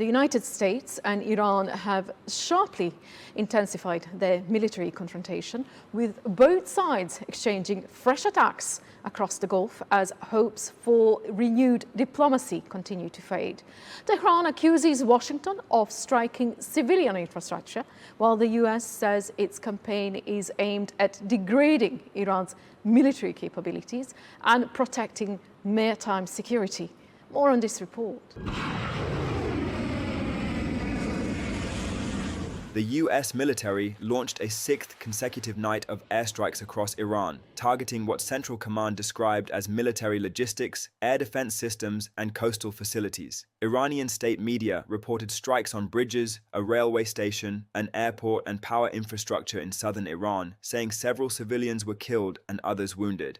The United States and Iran have sharply intensified their military confrontation, with both sides exchanging fresh attacks across the Gulf as hopes for renewed diplomacy continue to fade. Tehran accuses Washington of striking civilian infrastructure, while the US says its campaign is aimed at degrading Iran's military capabilities and protecting maritime security. More on this report. The US military launched a sixth consecutive night of airstrikes across Iran, targeting what Central Command described as military logistics, air defense systems, and coastal facilities. Iranian state media reported strikes on bridges, a railway station, an airport, and power infrastructure in southern Iran, saying several civilians were killed and others wounded.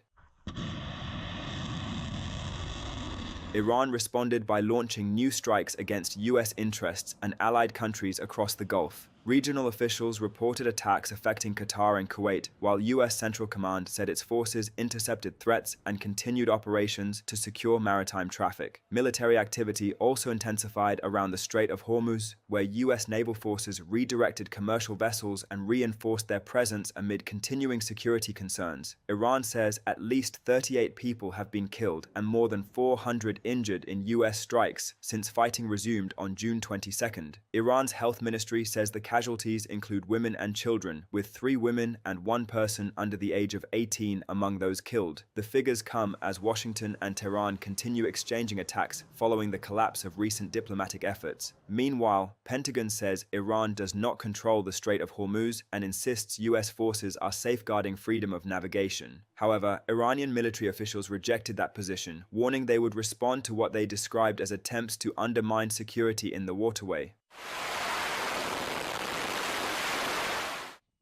Iran responded by launching new strikes against US interests and allied countries across the Gulf. Regional officials reported attacks affecting Qatar and Kuwait, while US Central Command said its forces intercepted threats and continued operations to secure maritime traffic. Military activity also intensified around the Strait of Hormuz, where US naval forces redirected commercial vessels and reinforced their presence amid continuing security concerns. Iran says at least 38 people have been killed and more than 400 injured in US strikes since fighting resumed on June 22nd. Iran's health ministry says the casualties include women and children, with 3 women and 1 person under the age of 18 among those killed. The figures come as Washington and Tehran continue exchanging attacks following the collapse of recent diplomatic efforts. Meanwhile, Pentagon says Iran does not control the Strait of Hormuz and insists US forces are safeguarding freedom of navigation. However, Iranian military officials rejected that position, warning they would respond to what they described as attempts to undermine security in the waterway.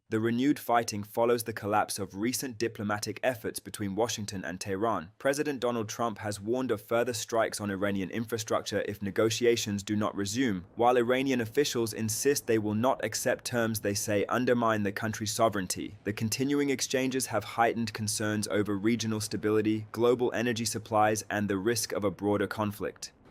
The renewed fighting follows the collapse of recent diplomatic efforts between Washington and Tehran. President Donald Trump has warned of further strikes on Iranian infrastructure if negotiations do not resume, while Iranian officials insist they will not accept terms they say undermine the country's sovereignty. The continuing exchanges have heightened concerns over regional stability, global energy supplies, and the risk of a broader conflict.